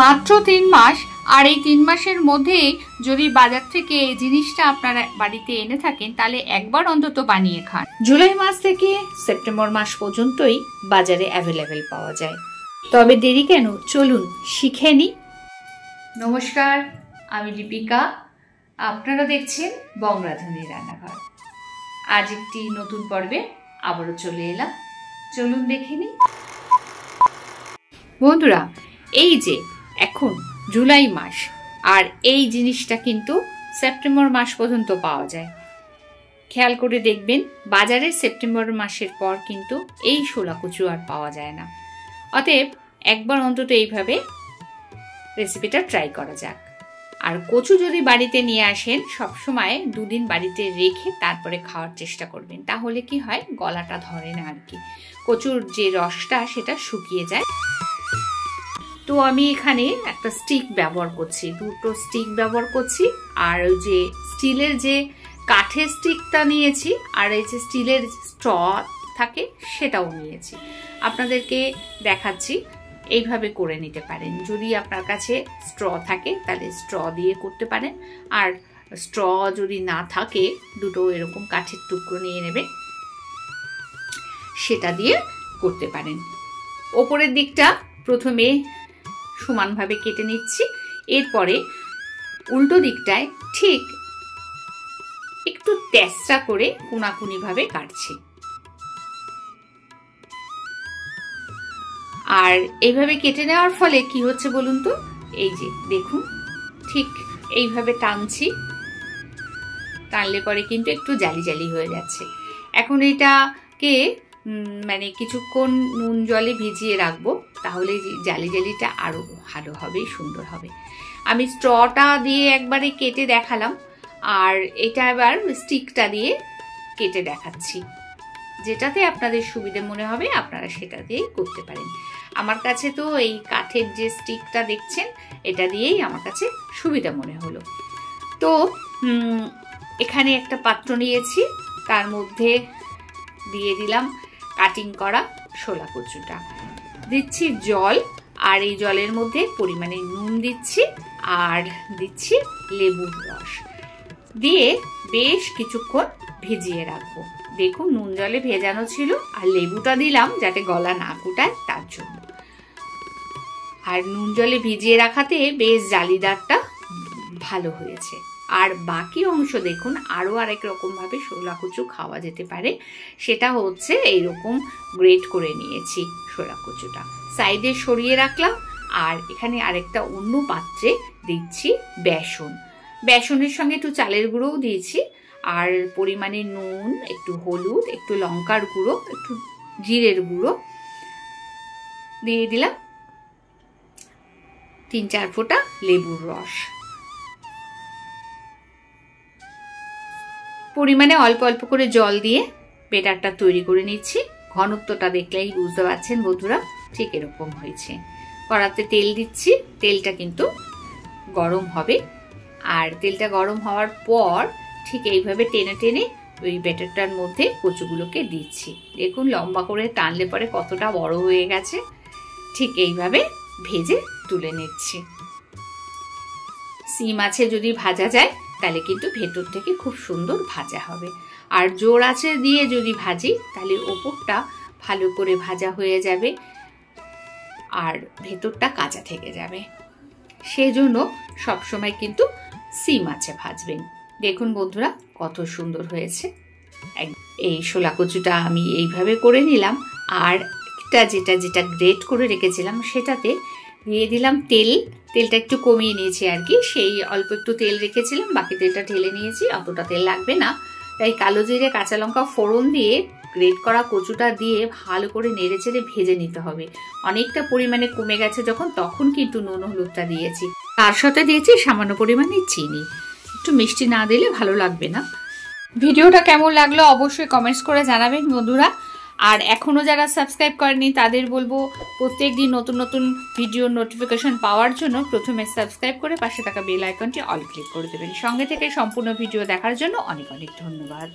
মাত্র 3 মাস, আর এই 3 মাসের মধ্যে যদি বাজার থেকে এই জিনিসটা আপনারা বাড়িতে এনে থাকেন তাহলে একবার অন্তত বানিয়ে খান। জুলাই মাস থেকে সেপ্টেম্বর মাস পর্যন্তই বাজারে অ্যাভেলেবেল পাওয়া যায়। তবে দেরি কেন, চলুন শিখে নিই। নমস্কার, আমি দীপিকা, আপনারা দেখছেন বংরাধানী রান্নাঘর। আজ একটি নতুন পর্বে আবারও চলে এলাম, চলুন দেখে নিই। বন্ধুরা, এই যে এখন জুলাই মাস, আর এই জিনিসটা কিন্তু সেপ্টেম্বর মাস পর্যন্ত পাওয়া যায়। খেয়াল করে দেখবেন বাজারে সেপ্টেম্বর মাসের পর কিন্তু এই শোলা কচু আর পাওয়া যায় না। অতএব একবার অন্তত এইভাবে রেসিপিটা ট্রাই করা যাক। আর কচু যদি বাড়িতে নিয়ে আসেন, সবসময় 2 দিন বাড়িতে রেখে তারপরে খাওয়ার চেষ্টা করবেন, তাহলে কি হয় গলাটা ধরে না আর কি, কচুর যে রসটা সেটা শুকিয়ে যায়। তো আমি এখানে একটা স্টিক ব্যবহার করছি, 2টো স্টিক ব্যবহার করছি। আর ওই যে স্টিলের যে কাঠের স্টিকটা নিয়েছি, আর এই যে স্টিলের স্ট্র থাকে সেটাও নিয়েছি। আপনাদেরকে দেখাচ্ছি, এইভাবে করে নিতে পারেন। যদি আপনার কাছে স্ট্র থাকে তাহলে স্ট্র দিয়ে করতে পারেন, আর স্ট্র যদি না থাকে 2টো এরকম কাঠের টুকরো নিয়ে নেবেন, সেটা দিয়ে করতে পারেন। ওপরের দিকটা প্রথমে সমানভাবে কেটে নিচ্ছি, এরপরে উল্টো দিকটায় ঠিক একটু তেসরা করে কোনাকুনি ভাবে কাটছি। আর এইভাবে কেটে নেওয়ার ফলে কি হচ্ছে বলুন তো, এই যে দেখুন ঠিক এইভাবে টানছি, টানলে পরে কিন্তু একটু জালি জালি হয়ে যাচ্ছে। এখন এটাকে মানে কিছুক্ষণ নুন জলে ভিজিয়ে রাখবো, তাহলে জালি জালিটা আরো ভালো হবে, সুন্দর হবে। আমি স্ট্রটা দিয়ে একবারে কেটে দেখালাম, আর এটা এবার স্টিকটা দিয়ে কেটে দেখাচ্ছি। যেটাতে আপনাদের সুবিধা মনে হবে আপনারা সেটা দিয়েই করতে পারেন। আমার কাছে তো এই কাঠের যে স্টিকটা দেখছেন, এটা দিয়েই আমার কাছে সুবিধা মনে হলো। তো এখানে একটা পাত্র নিয়েছি, তার মধ্যে দিয়ে দিলাম কাটিং করা শোলা কচুটা, দিচ্ছি জল, আর এই জলের মধ্যে পরিমাণে নুন দিচ্ছি, আর দিচ্ছি লেবুর রস দিয়ে বেশ কিছুক্ষণ ভিজিয়ে রাখবো। দেখুন নুন জলে ভেজানো ছিল, আর লেবুটা দিলাম যাতে গলা না কুটায় তার জন্য। আর নুন জলে ভিজিয়ে রাখাতে বেশ জালিদারটা ভালো হয়েছে। আর বাকি অংশ দেখুন আরো আরেক রকম ভাবে শোলা কচু খাওয়া যেতে পারে, সেটা হচ্ছে এইরকম গ্রেট করে নিয়েছি শোলা কচুটা, সাইডে সরিয়ে রাখলাম। আর এখানে আরেকটা অন্য পাত্রে দিচ্ছি বেসন, বেসনের সঙ্গে একটু চালের গুঁড়োও দিয়েছি, আর পরিমাণে নুন, একটু হলুদ, একটু লঙ্কার গুঁড়ো, একটু জিরের গুঁড়ো দিয়ে দিলাম, 3-4 ফোঁটা লেবুর রস, পরিমাণে অল্প অল্প করে জল দিয়ে বেটারটা তৈরি করে নিচ্ছি। ঘনত্বটা দেখলেই বুঝতে পারছেন বন্ধুরা, ঠিক এরকম হয়েছে। কড়াতে তেল দিচ্ছি, তেলটা কিন্তু গরম হবে, আর তেলটা গরম হওয়ার পর ঠিক এইভাবে টেনে টেনে ওই ব্যাটারটার মধ্যে কচুগুলোকে দিচ্ছি। দেখুন লম্বা করে টানলে পরে কতটা বড় হয়ে গেছে, ঠিক এইভাবে ভেজে তুলে নিচ্ছি। সিম আছে যদি ভাজা যায় তাহলে কিন্তু ভেতর থেকে খুব সুন্দর ভাজা হবে, আর জোর আঁচে দিয়ে যদি ভাজি তাহলে ওপরটা ভালো করে ভাজা হয়ে যাবে আর ভেতরটা কাঁচা থেকে যাবে। সেজন্য সবসময় কিন্তু সিম আঁচে ভাজবেন। দেখুন বন্ধুরা কত সুন্দর হয়েছে। এই শোলা কচুটা আমি এইভাবে করে নিলাম, আর যেটা গ্রেট করে রেখেছিলাম সেটাতে দিয়ে দিলাম তেল, তেলটা একটু কমিয়ে নিয়েছি আর কি, সেই অল্প একটু তেল রেখেছিলাম, বাকি তেলটা ঢেলে নিয়েছি, অতটা তেল লাগবে না। তাই কালো জিরে কাঁচা লঙ্কা ফোড়ন দিয়ে গ্রেট করা কচুটা দিয়ে ভালো করে নেড়ে চেড়ে ভেজে নিতে হবে। অনেকটা পরিমাণে কমে গেছে যখন, তখন কিন্তু নুন হলুদটা দিয়েছি, তার সাথে দিয়েছি সামান্য পরিমাণে চিনি, একটু মিষ্টি না দিলে ভালো লাগবে না। ভিডিওটা কেমন লাগলো অবশ্যই কমেন্টস করে জানাবেন বন্ধুরা। আর এখনো যারা সাবস্ক্রাইব করেনি তাদের বলবো প্রত্যেকদিন নতুন নতুন ভিডিও নোটিফিকেশন পাওয়ার জন্য প্রথমে সাবস্ক্রাইব করে পাশে থাকা বেল আইকনটি অল ক্লিক করে দেবেন। সঙ্গে থেকে সম্পূর্ণ ভিডিও দেখার জন্য অনেক অনেক ধন্যবাদ।